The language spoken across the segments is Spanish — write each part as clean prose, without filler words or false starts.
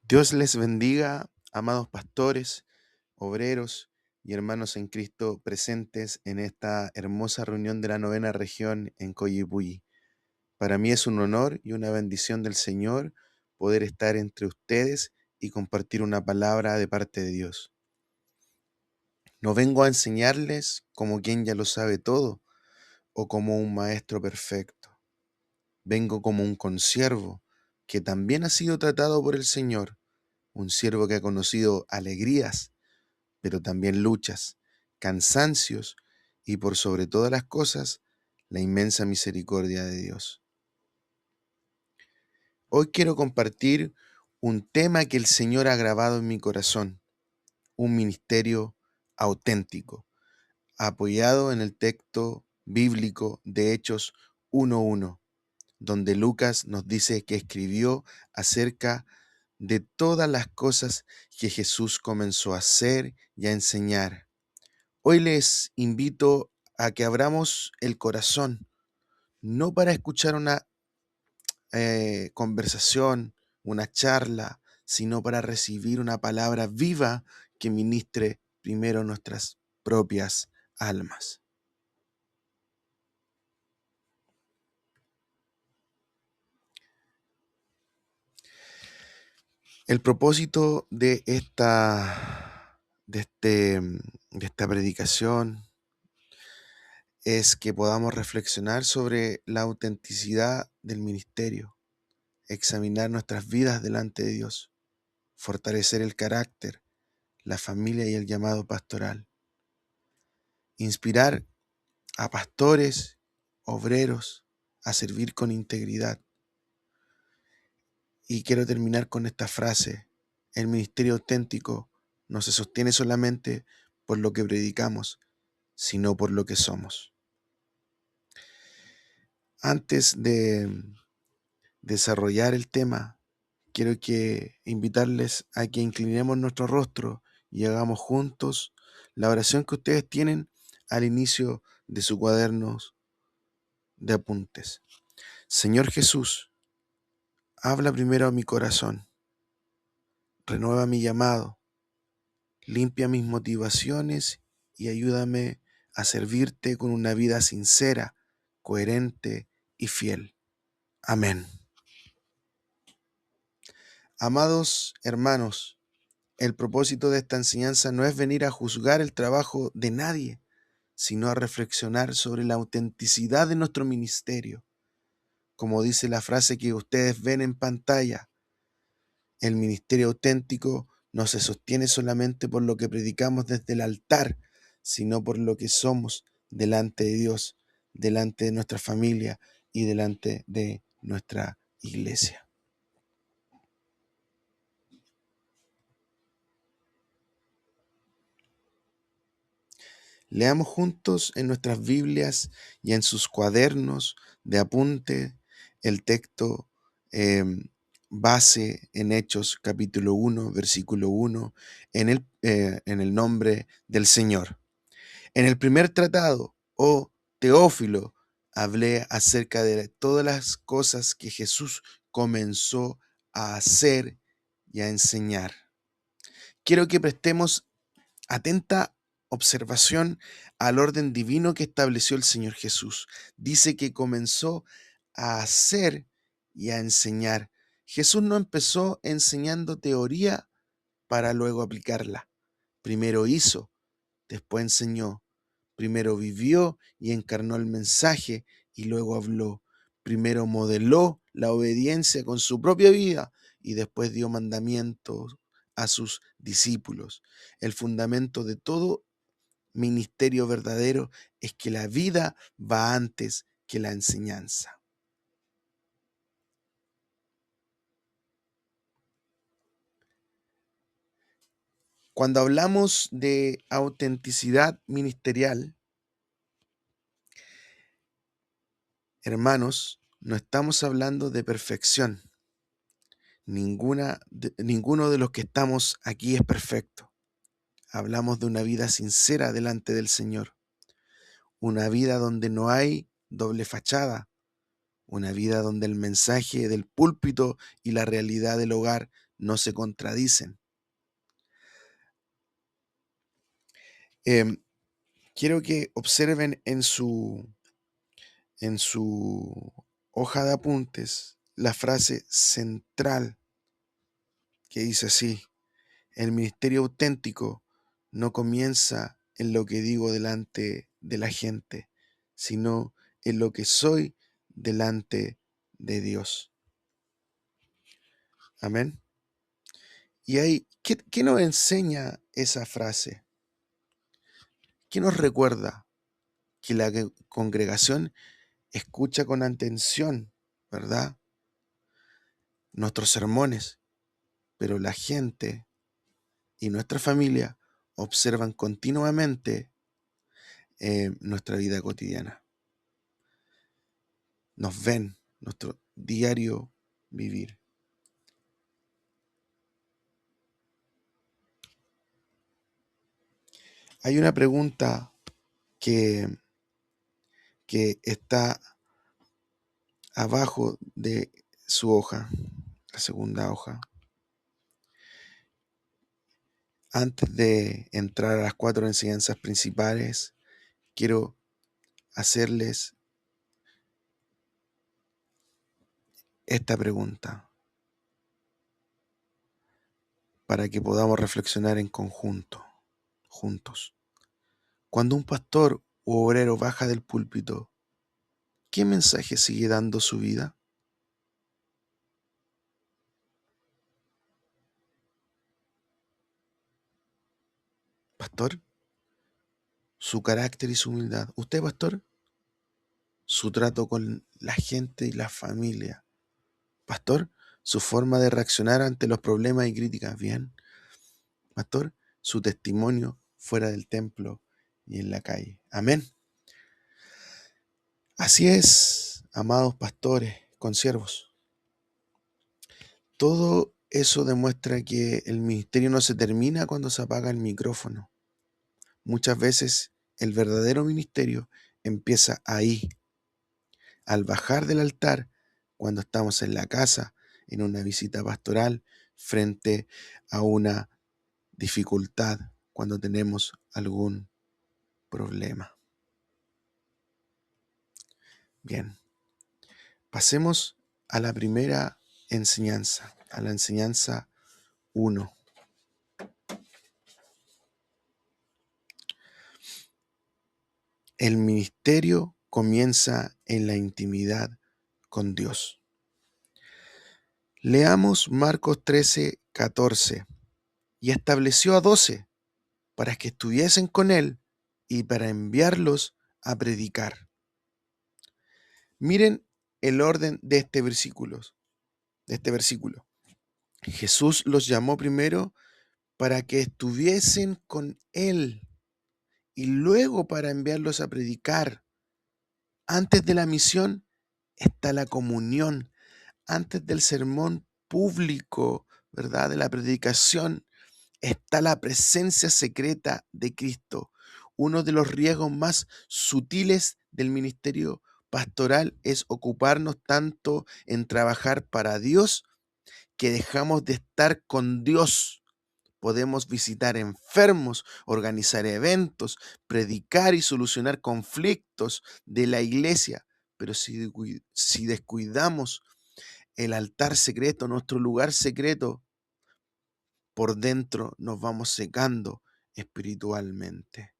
Dios les bendiga, amados pastores, obreros y hermanos en Cristo presentes en esta hermosa reunión de la novena región en Coyipulli. Para mí es un honor y una bendición del Señor poder estar entre ustedes y compartir una palabra de parte de Dios. No vengo a enseñarles como quien ya lo sabe todo o como un maestro perfecto. Vengo como un consiervo que también ha sido tratado por el Señor, un siervo que ha conocido alegrías, pero también luchas, cansancios y por sobre todas las cosas, la inmensa misericordia de Dios. Hoy quiero compartir un tema que el Señor ha grabado en mi corazón, un ministerio auténtico, apoyado en el texto bíblico de Hechos 1:1, donde Lucas nos dice que escribió acerca de todas las cosas que Jesús comenzó a hacer y a enseñar. Hoy les invito a que abramos el corazón, no para escuchar una conversación, una charla, sino para recibir una palabra viva que ministre primero nuestras propias almas. El propósito de esta predicación es que podamos reflexionar sobre la autenticidad del ministerio, examinar nuestras vidas delante de Dios, fortalecer el carácter, la familia y el llamado pastoral, inspirar a pastores, obreros, a servir con integridad. Y quiero terminar con esta frase: el ministerio auténtico no se sostiene solamente por lo que predicamos, sino por lo que somos. Antes de desarrollar el tema, quiero invitarles a que inclinemos nuestro rostro y hagamos juntos la oración que ustedes tienen al inicio de sus cuadernos de apuntes. Señor Jesús, habla primero a mi corazón, renueva mi llamado, limpia mis motivaciones y ayúdame a servirte con una vida sincera, coherente y fiel. Amén. Amados hermanos, el propósito de esta enseñanza no es venir a juzgar el trabajo de nadie, sino a reflexionar sobre la autenticidad de nuestro ministerio. Como dice la frase que ustedes ven en pantalla, el ministerio auténtico no se sostiene solamente por lo que predicamos desde el altar, sino por lo que somos delante de Dios, delante de nuestra familia y delante de nuestra iglesia. Leamos juntos en nuestras Biblias y en sus cuadernos de apunte el texto base en Hechos capítulo 1, versículo 1, en el nombre del Señor. En el primer tratado, oh Teófilo, hablé acerca de todas las cosas que Jesús comenzó a hacer y a enseñar. Quiero que prestemos atenta observación al orden divino que estableció el Señor Jesús. Dice que comenzó a hacer y a enseñar. Jesús no empezó enseñando teoría para luego aplicarla. Primero hizo, después enseñó. Primero vivió y encarnó el mensaje y luego habló. Primero modeló la obediencia con su propia vida y después dio mandamientos a sus discípulos. El fundamento de todo ministerio verdadero es que la vida va antes que la enseñanza. Cuando hablamos de autenticidad ministerial, hermanos, no estamos hablando de perfección. Ninguno de los que estamos aquí es perfecto. Hablamos de una vida sincera delante del Señor, una vida donde no hay doble fachada, una vida donde el mensaje del púlpito y la realidad del hogar no se contradicen. Em, Quiero que observen en su hoja de apuntes la frase central que dice así: el ministerio auténtico no comienza en lo que digo delante de la gente, sino en lo que soy delante de Dios. Amén. Y ahí, ¿qué nos enseña esa frase? ¿Qué nos recuerda? Que la congregación escucha con atención, ¿verdad? Nuestros sermones, pero la gente y nuestra familia observan continuamente nuestra vida cotidiana. Nos ven nuestro diario vivir. Hay una pregunta que, que está abajo de su hoja, la segunda hoja. Antes de entrar a las 4 enseñanzas principales, quiero hacerles esta pregunta para que podamos reflexionar en conjunto, juntos. Cuando un pastor u obrero baja del púlpito, ¿qué mensaje sigue dando su vida? Pastor, su carácter y su humildad. Usted, pastor, su trato con la gente y la familia. Pastor, su forma de reaccionar ante los problemas y críticas. Bien. Pastor, su testimonio fuera del templo y en la calle. Amén. Así es, amados pastores, consiervos. Todo eso demuestra que el ministerio no se termina cuando se apaga el micrófono. Muchas veces el verdadero ministerio empieza ahí, al bajar del altar, cuando estamos en la casa, en una visita pastoral, frente a una dificultad, cuando tenemos algún problema. Bien, pasemos a la primera enseñanza, a la enseñanza 1. El ministerio comienza en la intimidad con Dios. Leamos Marcos 13:14. Y estableció a 12 para que estuviesen con él y para enviarlos a predicar. Miren el orden de este versículo. Jesús los llamó primero para que estuviesen con él y luego para enviarlos a predicar. Antes de la misión está la comunión, antes del sermón público, ¿verdad? De la predicación, está la presencia secreta de Cristo. Uno de los riesgos más sutiles del ministerio pastoral es ocuparnos tanto en trabajar para Dios que dejamos de estar con Dios. Podemos visitar enfermos, organizar eventos, predicar y solucionar conflictos de la iglesia, pero si descuidamos el altar secreto, nuestro lugar secreto, por dentro nos vamos secando espiritualmente.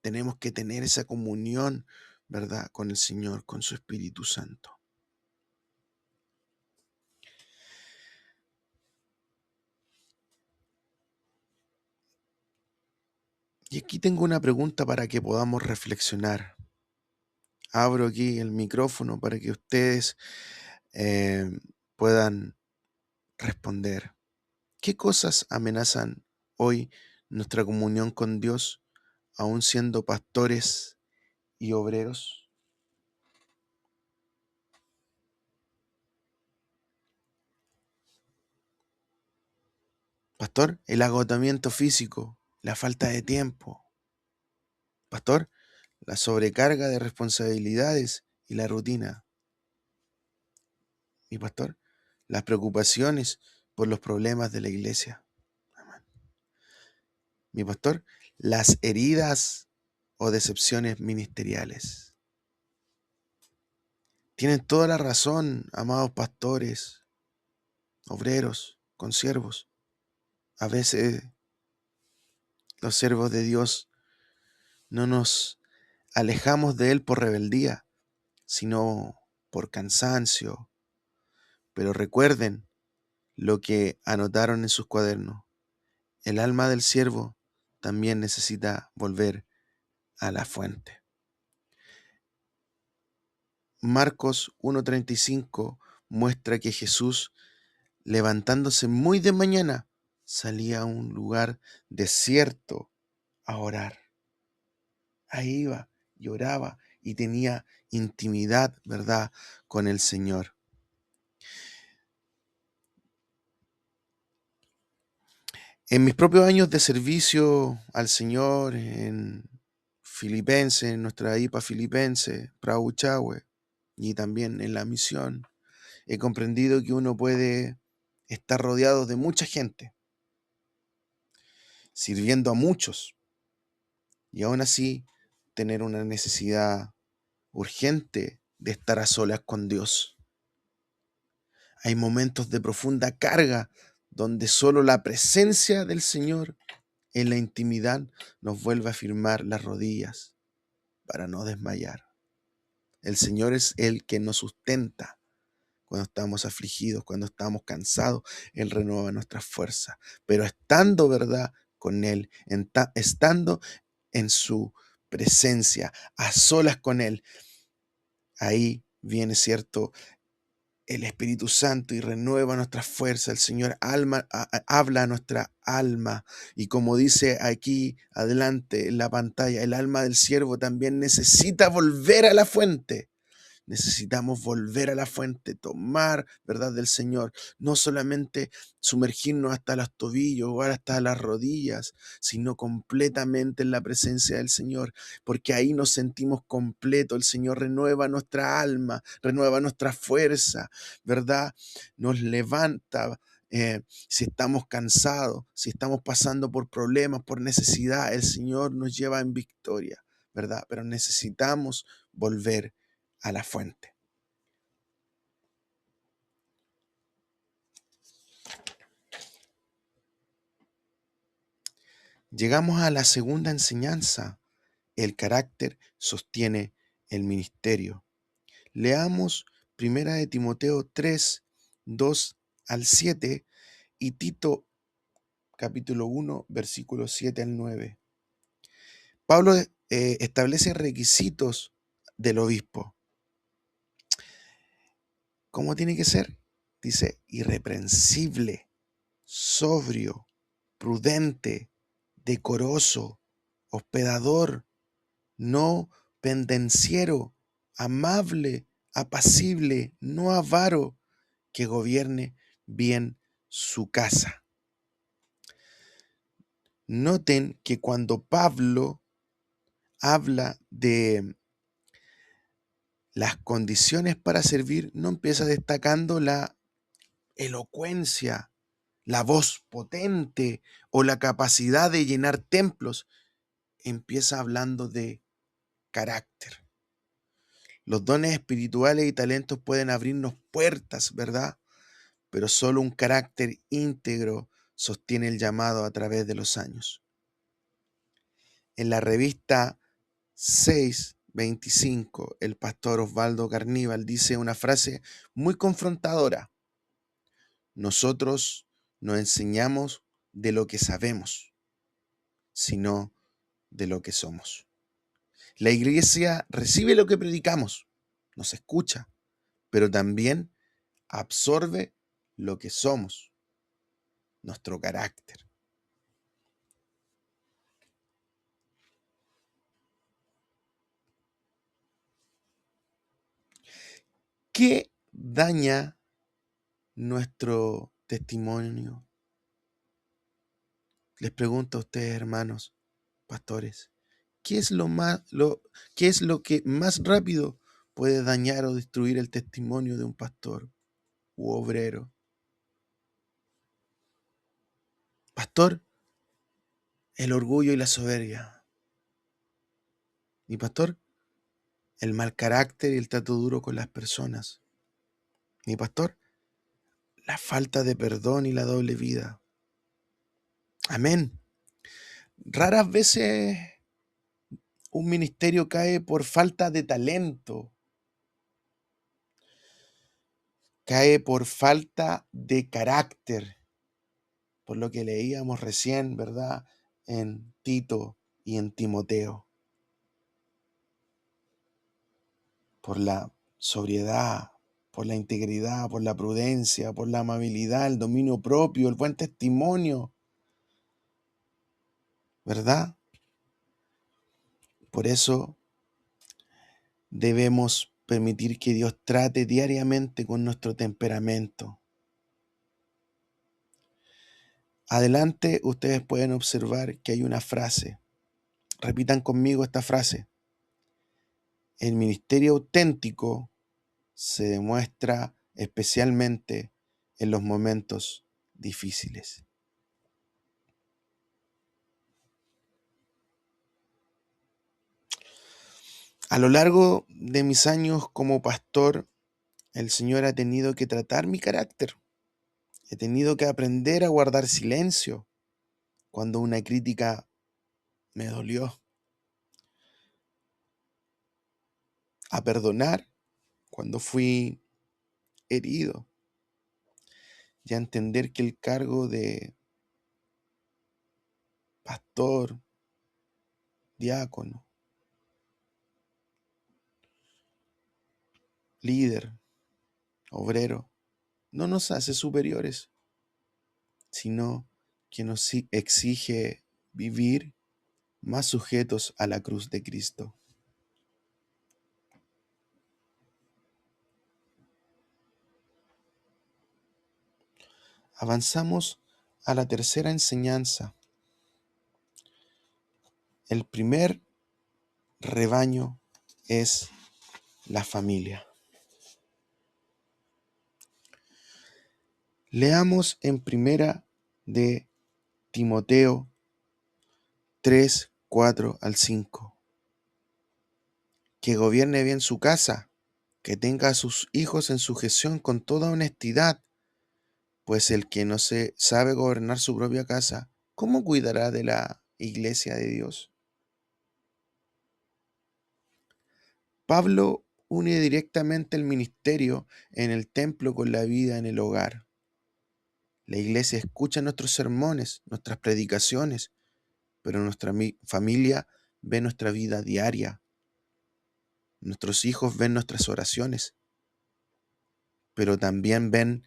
Tenemos que tener esa comunión, ¿verdad?, con el Señor, con su Espíritu Santo. Y aquí tengo una pregunta para que podamos reflexionar. Abro aquí el micrófono para que ustedes puedan responder. ¿Qué cosas amenazan hoy nuestra comunión con Dios, aún siendo pastores y obreros? Pastor, el agotamiento físico, la falta de tiempo. Pastor, la sobrecarga de responsabilidades y la rutina. mi pastor, las preocupaciones por los problemas de la iglesia. Mi pastor, las heridas o decepciones ministeriales. Tienen toda la razón, amados pastores, obreros, consiervos. A veces los siervos de Dios no nos alejamos de Él por rebeldía, sino por cansancio. Pero recuerden lo que anotaron en sus cuadernos. El alma del siervo también necesita volver a la fuente. Marcos 1:35 muestra que Jesús, levantándose muy de mañana, salía a un lugar desierto a orar. Ahí iba y oraba y tenía intimidad, ¿verdad?, con el Señor. En mis propios años de servicio al Señor, en Filipenses, en nuestra IPA Filipense, Prauchahue, y también en la misión, he comprendido que uno puede estar rodeado de mucha gente, sirviendo a muchos, y aún así tener una necesidad urgente de estar a solas con Dios. Hay momentos de profunda carga donde solo la presencia del Señor en la intimidad nos vuelve a firmar las rodillas para no desmayar. El Señor es el que nos sustenta cuando estamos afligidos, cuando estamos cansados. Él renueva nuestras fuerzas. Pero estando, ¿verdad?, con Él, estando en su presencia, a solas con Él, ahí viene, ¿cierto?, el Espíritu Santo y renueva nuestras fuerzas. El Señor habla a nuestra alma. Y como dice aquí adelante en la pantalla, el alma del siervo también necesita volver a la fuente. Necesitamos volver a la fuente, tomar, ¿verdad?, del Señor. No solamente sumergirnos hasta los tobillos o hasta las rodillas, sino completamente en la presencia del Señor, porque ahí nos sentimos completos. El Señor renueva nuestra alma, renueva nuestra fuerza, ¿verdad? Nos levanta. Si estamos cansados, si estamos pasando por problemas, por necesidad, el Señor nos lleva en victoria, ¿verdad? Pero necesitamos volver a la fuente. Llegamos a la segunda enseñanza. El carácter sostiene el ministerio. Leamos 1 de Timoteo 3, 2 al 7 y Tito capítulo 1, versículos 7 al 9. Pablo establece requisitos del obispo. ¿Cómo tiene que ser? Dice, irreprensible, sobrio, prudente, decoroso, hospedador, no pendenciero, amable, apacible, no avaro, que gobierne bien su casa. Noten que cuando Pablo habla de las condiciones para servir, no empieza destacando la elocuencia, la voz potente o la capacidad de llenar templos. Empieza hablando de carácter. Los dones espirituales y talentos pueden abrirnos puertas, ¿verdad? Pero solo un carácter íntegro sostiene el llamado a través de los años. En la revista 625, el pastor Osvaldo Carníbal dice una frase muy confrontadora. Nosotros no enseñamos de lo que sabemos, sino de lo que somos. La iglesia recibe lo que predicamos, nos escucha, pero también absorbe lo que somos, nuestro carácter. ¿Qué daña nuestro testimonio? Les pregunto a ustedes, hermanos, pastores, ¿qué es qué es lo que más rápido puede dañar o destruir el testimonio de un pastor? u obrero. Pastor, el orgullo y la soberbia. Mi pastor, el mal carácter y el trato duro con las personas. Mi pastor, la falta de perdón y la doble vida. Amén. Raras veces un ministerio cae por falta de talento, cae por falta de carácter, por lo que leíamos recién, ¿verdad? En Tito y en Timoteo, por la sobriedad, por la integridad, por la prudencia, por la amabilidad, el dominio propio, el buen testimonio, ¿verdad? Por eso debemos permitir que Dios trate diariamente con nuestro temperamento. Adelante ustedes pueden observar que hay una frase. Repitan conmigo esta frase. El ministerio auténtico se demuestra especialmente en los momentos difíciles. A lo largo de mis años como pastor, el Señor ha tenido que tratar mi carácter. He tenido que aprender a guardar silencio cuando una crítica me dolió, a perdonar cuando fui herido y a entender que el cargo de pastor, diácono, líder, obrero, no nos hace superiores, sino que nos exige vivir más sujetos a la cruz de Cristo. Avanzamos a la tercera enseñanza. El primer rebaño es la familia. Leamos en primera de Timoteo 3, 4 al 5. Que gobierne bien su casa, que tenga a sus hijos en sujeción con toda honestidad, pues el que no se sabe gobernar su propia casa, ¿cómo cuidará de la iglesia de Dios? Pablo une directamente el ministerio en el templo con la vida en el hogar. La iglesia escucha nuestros sermones, nuestras predicaciones, pero nuestra familia ve nuestra vida diaria. Nuestros hijos ven nuestras oraciones, pero también ven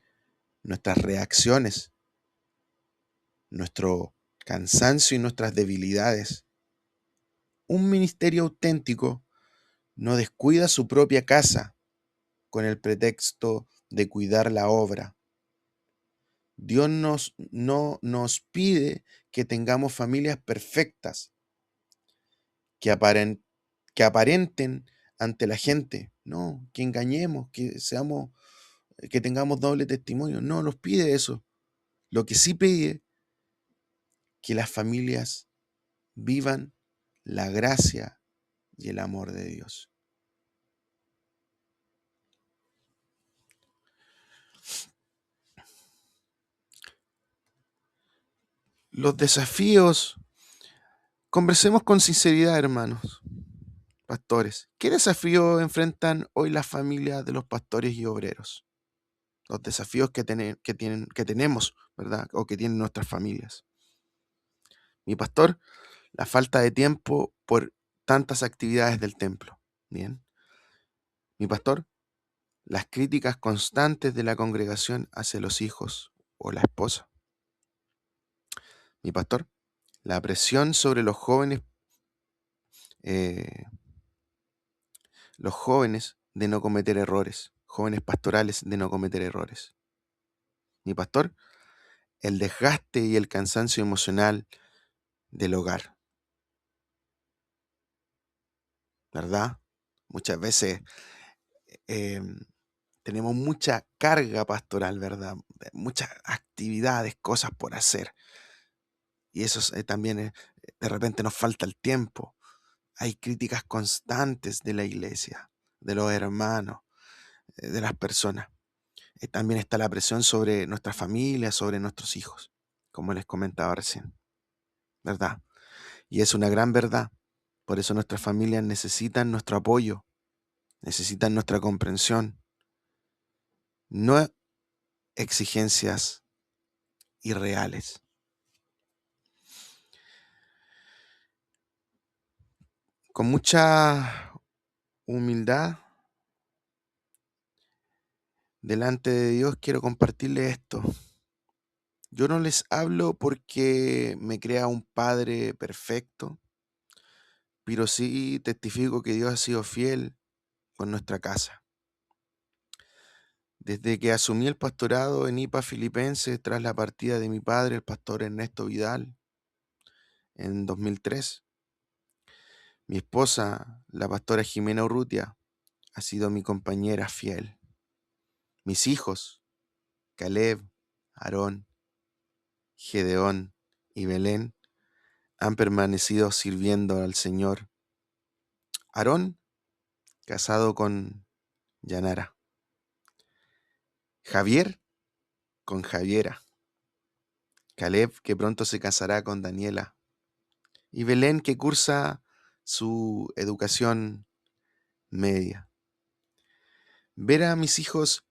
nuestras reacciones, nuestro cansancio y nuestras debilidades. Un ministerio auténtico no descuida su propia casa con el pretexto de cuidar la obra. Dios no nos pide que tengamos familias perfectas, que, que aparenten ante la gente, no, que engañemos, que tengamos doble testimonio. No nos pide eso. Lo que sí pide que las familias vivan la gracia y el amor de Dios. Los desafíos, conversemos con sinceridad, hermanos, pastores. ¿Qué desafíos enfrentan hoy las familias de los pastores y obreros? Los desafíos que tenemos, ¿verdad? O que tienen nuestras familias. Mi pastor, la falta de tiempo por tantas actividades del templo. Bien. Mi pastor, las críticas constantes de la congregación hacia los hijos o la esposa. Mi pastor, la presión sobre eh, los jóvenes de no cometer errores, jóvenes pastorales de no cometer errores. Mi pastor, el desgaste y el cansancio emocional del hogar, ¿verdad? Muchas veces eh, tenemos mucha carga pastoral, ¿verdad? Muchas actividades, cosas por hacer. Y eso también de repente nos falta el tiempo. Hay críticas constantes de la iglesia, de los hermanos, de las personas. También está la presión sobre nuestra familia, sobre nuestros hijos, como les comentaba recién, ¿verdad? Y es una gran verdad. Por eso nuestras familias necesitan nuestro apoyo, necesitan nuestra comprensión, no exigencias irreales. Con mucha humildad delante de Dios quiero compartirles esto. Yo no les hablo porque me crea un padre perfecto, pero sí testifico que Dios ha sido fiel con nuestra casa. Desde que asumí el pastorado en IPA Filipenses tras la partida de mi padre, el pastor Ernesto Vidal, en 2003, mi esposa, la pastora Jimena Urrutia, ha sido mi compañera fiel. Mis hijos, Caleb, Aarón, Gedeón y Belén, han permanecido sirviendo al Señor. Aarón, casado con Yanara. Javier, con Javiera. Caleb, que pronto se casará con Daniela. Y Belén, que cursa su educación media. Ver a mis hijos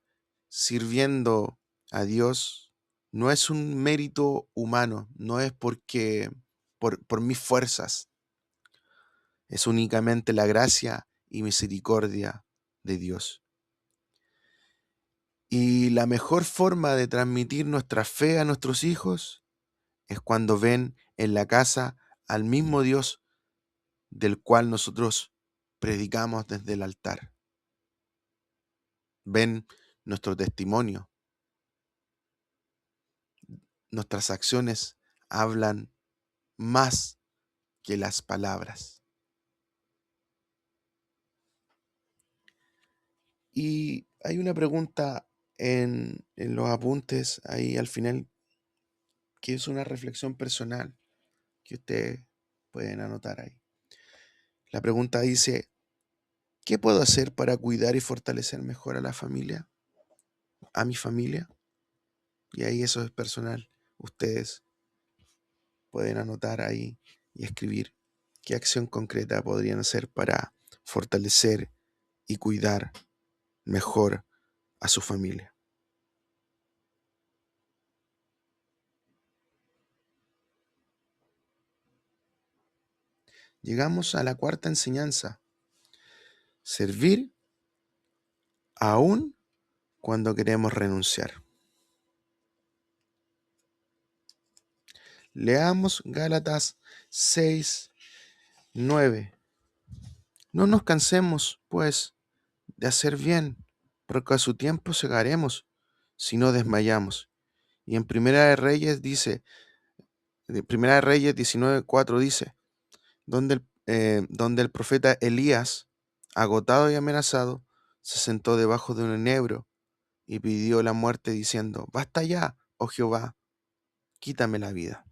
sirviendo a Dios no es un mérito humano, no es por mis fuerzas, es únicamente la gracia y misericordia de Dios. Y la mejor forma de transmitir nuestra fe a nuestros hijos es cuando ven en la casa al mismo Dios del cual nosotros predicamos desde el altar. Ven nuestro testimonio. Nuestras acciones hablan más que las palabras. Y hay una pregunta en los apuntes ahí al final, que es una reflexión personal que ustedes pueden anotar ahí. La pregunta dice: ¿qué puedo hacer para cuidar y fortalecer mejor a la familia, a mi familia? Y ahí eso es personal. Ustedes pueden anotar ahí y escribir qué acción concreta podrían hacer para fortalecer y cuidar mejor a su familia. Llegamos a la cuarta enseñanza: servir aún cuando queremos renunciar. Leamos Gálatas 6:9. No nos cansemos, pues, de hacer bien, porque a su tiempo segaremos, si no desmayamos. Y en Primera de Reyes 19:4 dice, donde el profeta Elías, agotado y amenazado, se sentó debajo de un enebro y pidió la muerte diciendo: basta ya, oh Jehová, quítame la vida.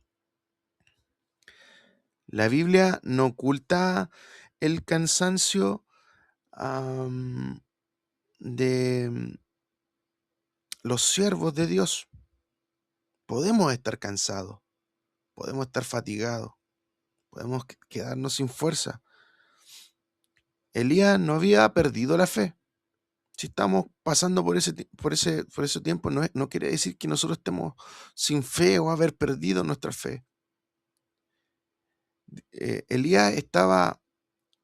La Biblia no oculta el cansancio de los siervos de Dios. Podemos estar cansados, podemos estar fatigados, podemos quedarnos sin fuerza. Elías no había perdido la fe. Si estamos pasando por ese tiempo, no quiere decir que nosotros estemos sin fe o haber perdido nuestra fe. Elías estaba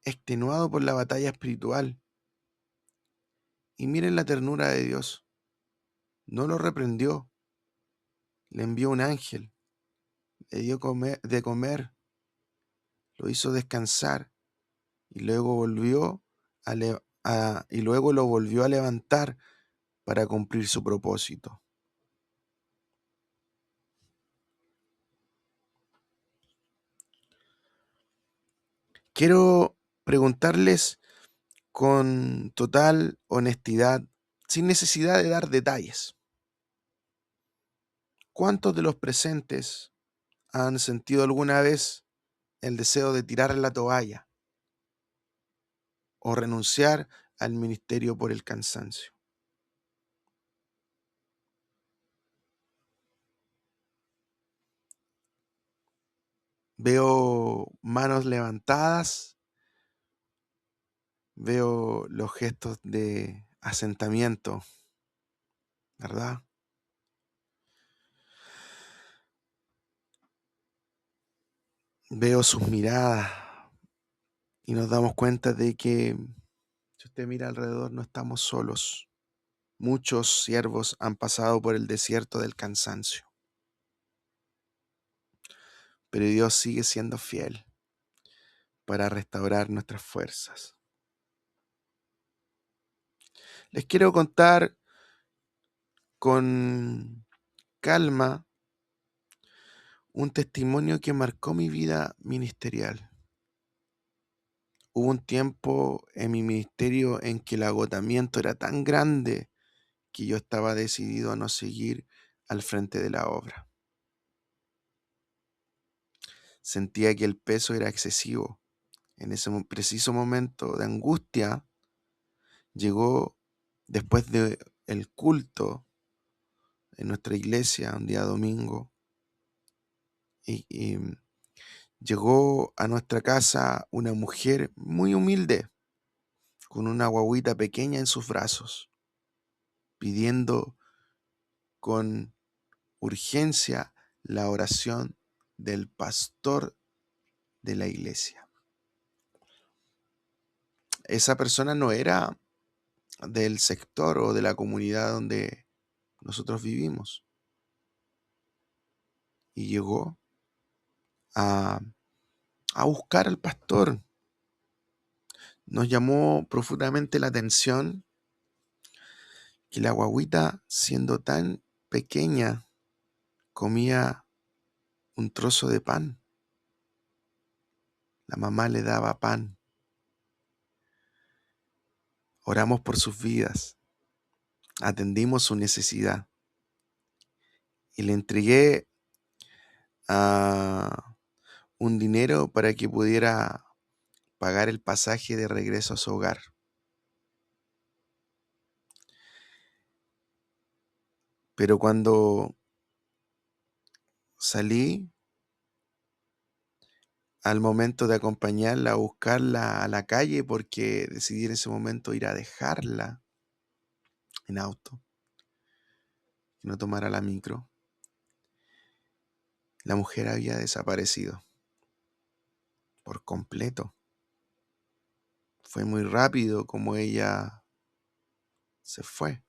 extenuado por la batalla espiritual. Y miren la ternura de Dios. No lo reprendió, le envió un ángel, le dio de comer, lo hizo descansar y luego y luego lo volvió a levantar para cumplir su propósito. Quiero preguntarles con total honestidad sin necesidad de dar detalles. ¿Cuántos de los presentes han sentido alguna vez el deseo de tirar la toalla o renunciar al ministerio por el cansancio? Veo manos levantadas, veo los gestos de asentamiento, ¿verdad? Veo sus miradas y nos damos cuenta de que si usted mira alrededor no estamos solos. Muchos siervos han pasado por el desierto del cansancio, pero Dios sigue siendo fiel para restaurar nuestras fuerzas. Les quiero contar con calma un testimonio que marcó mi vida ministerial. Hubo un tiempo en mi ministerio en que el agotamiento era tan grande que yo estaba decidido a no seguir al frente de la obra. Sentía que el peso era excesivo. En ese preciso momento de angustia llegó después de el culto en nuestra iglesia un día domingo y llegó a nuestra casa una mujer muy humilde con una guagüita pequeña en sus brazos, pidiendo con urgencia la oración del pastor de la iglesia. Esa persona no era del sector o de la comunidad donde nosotros vivimos y llegó a, a buscar al pastor. Nos llamó profundamente la atención que la guagüita, siendo tan pequeña, comía un trozo de pan. La mamá le daba pan. Oramos por sus vidas, atendimos su necesidad y le entregué un dinero para que pudiera pagar el pasaje de regreso a su hogar. Pero cuando salí, al momento de acompañarla a buscarla a la calle, porque decidí en ese momento ir a dejarla en auto, que no tomara la micro, la mujer había desaparecido por completo. Fue muy rápido como ella se fue.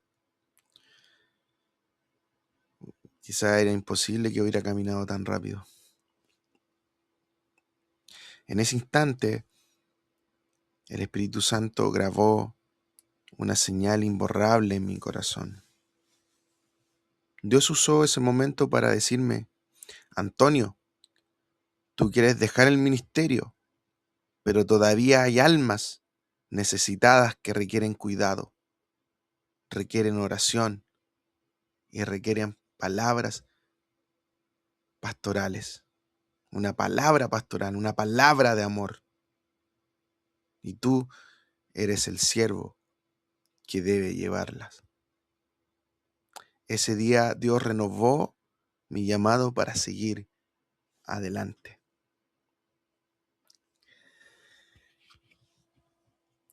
Quizá era imposible que hubiera caminado tan rápido. En ese instante, el Espíritu Santo grabó una señal imborrable en mi corazón. Dios usó ese momento para decirme: Antonio, tú quieres dejar el ministerio, pero todavía hay almas necesitadas que requieren cuidado, requieren oración y requieren palabras pastorales, una palabra pastoral, una palabra de amor. Y tú eres el siervo que debe llevarlas. Ese día Dios renovó mi llamado para seguir adelante.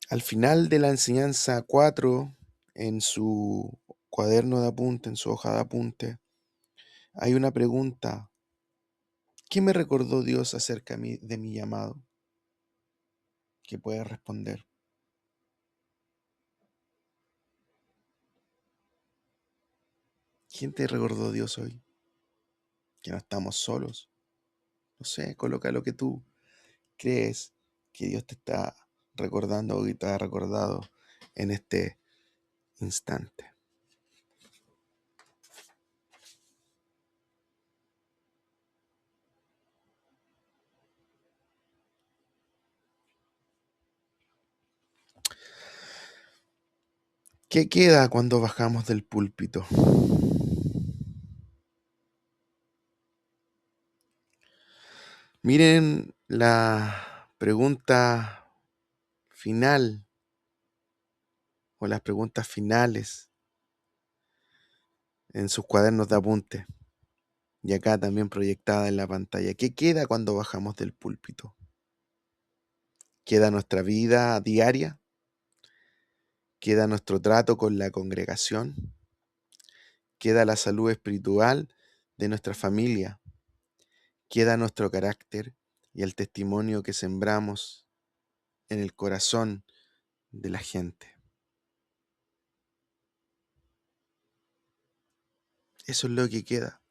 Al final de la enseñanza 4, en su cuaderno de apunte, en su hoja de apunte, hay una pregunta. ¿Qué me recordó Dios acerca de mi llamado? ¿Qué puedes responder? ¿Quién te recordó Dios hoy? Que no estamos solos. No sé, coloca lo que tú crees que Dios te está recordando o que te ha recordado en este instante. ¿Qué queda cuando bajamos del púlpito? Miren la pregunta final o las preguntas finales en sus cuadernos de apunte y acá también proyectada en la pantalla. ¿Qué queda cuando bajamos del púlpito? ¿Queda nuestra vida diaria? ¿Queda nuestro trato con la congregación? ¿Queda la salud espiritual de nuestra familia? ¿Queda nuestro carácter y el testimonio que sembramos en el corazón de la gente? Eso es lo que queda.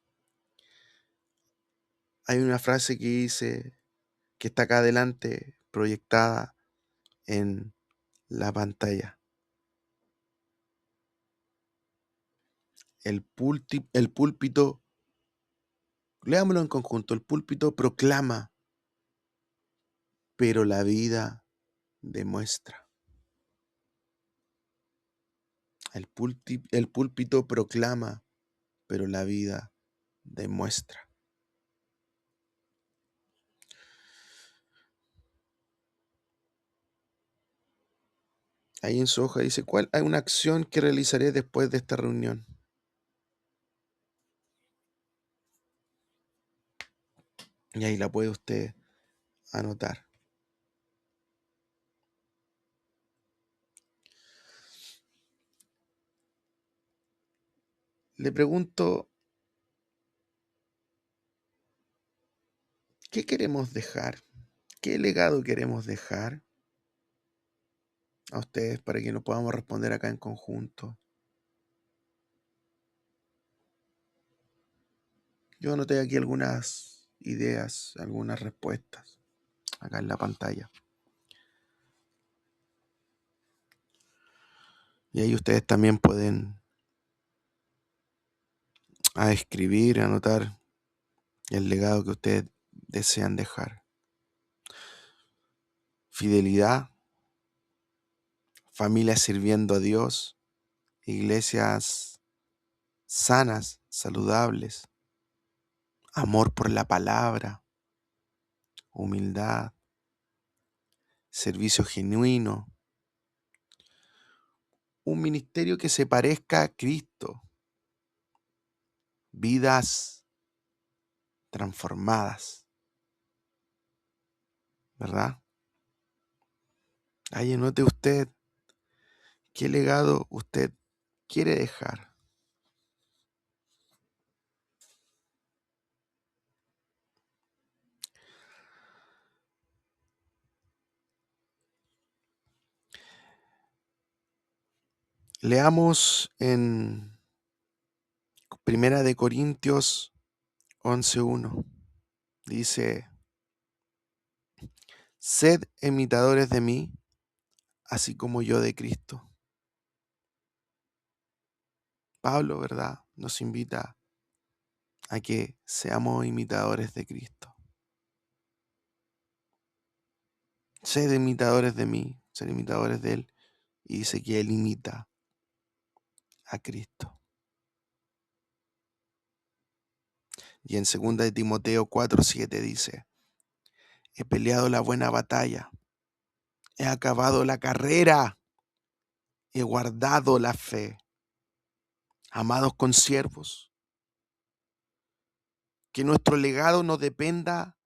Hay una frase que dice, que está acá adelante, proyectada en la pantalla. El púlpito, leámoslo en conjunto, el púlpito proclama, pero la vida demuestra. El púlpito proclama, pero la vida demuestra. Ahí en su hoja dice, ¿cuál hay una acción que realizaré después de esta reunión? Y ahí la puede usted anotar. Le pregunto, ¿qué queremos dejar? ¿Qué legado queremos dejar a ustedes para que nos podamos responder acá en conjunto? Yo anoté aquí algunas ideas, algunas respuestas, acá en la pantalla. Y ahí ustedes también pueden escribir, anotar el legado que ustedes desean dejar. Fidelidad, familias sirviendo a Dios, iglesias sanas, saludables, amor por la palabra, humildad, servicio genuino, un ministerio que se parezca a Cristo, vidas transformadas, ¿verdad? Ahí anote usted qué legado usted quiere dejar. Leamos en Primera de Corintios 11:1. Dice, sed imitadores de mí, así como yo de Cristo. Pablo, ¿verdad?, nos invita a que seamos imitadores de Cristo. Sed imitadores de mí, ser imitadores de Él. Y dice que Él imita a Cristo. Y en 2 de Timoteo 4:7 dice, he peleado la buena batalla, he acabado la carrera, he guardado la fe. Amados consiervos, que nuestro legado no dependa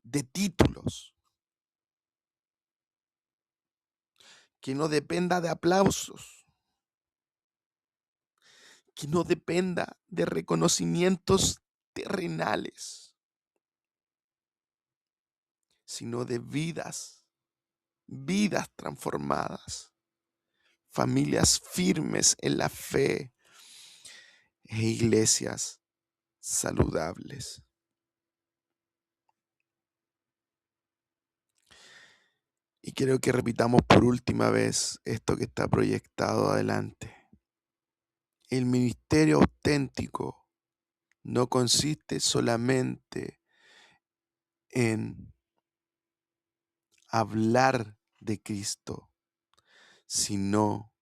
de títulos, que no dependa de aplausos, que no dependa de reconocimientos terrenales, sino de vidas transformadas, familias firmes en la fe e iglesias saludables. Y quiero que repitamos por última vez esto que está proyectado adelante. El ministerio auténtico no consiste solamente en hablar de Cristo, sino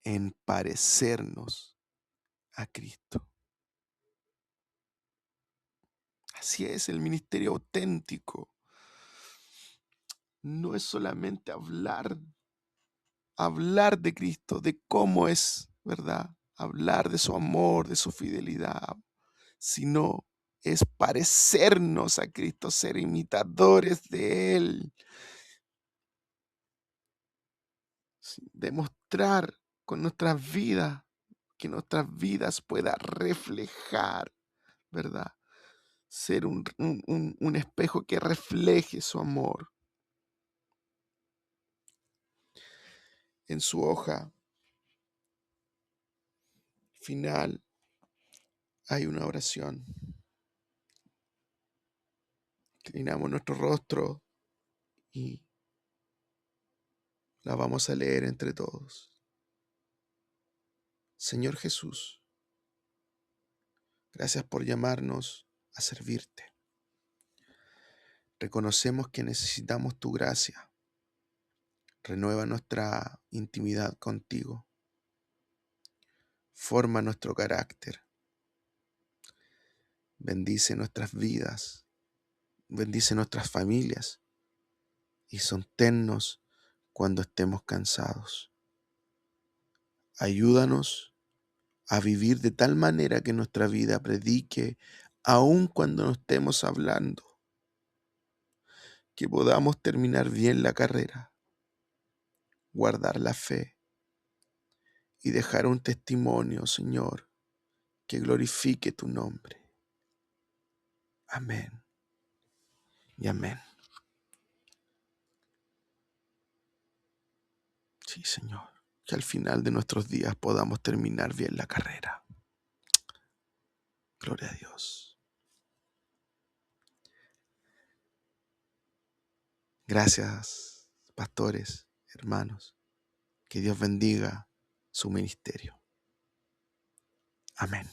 en parecernos a Cristo. Así es, el ministerio auténtico no es solamente hablar de Cristo, de cómo es, ¿verdad? Hablar de su amor, de su fidelidad, sino es parecernos a Cristo, ser imitadores de Él, ¿sí? Demostrar con nuestras vidas, que nuestras vidas puedan reflejar, ¿verdad? Ser un espejo que refleje su amor. En su hoja final hay una oración. Inclinamos nuestro rostro y la vamos a leer entre todos. Señor Jesús, gracias por llamarnos a servirte. Reconocemos que necesitamos tu gracia. Renueva nuestra intimidad contigo. Forma nuestro carácter. Bendice nuestras vidas. Bendice nuestras familias. Y sosténnos cuando estemos cansados. Ayúdanos a vivir de tal manera que nuestra vida predique aun cuando no estemos hablando. Que podamos terminar bien la carrera, guardar la fe y dejar un testimonio, Señor, que glorifique tu nombre. Amén y amén. Sí, Señor, que al final de nuestros días podamos terminar bien la carrera. Gloria a Dios. Gracias, pastores, hermanos. Que Dios bendiga su ministerio. Amén.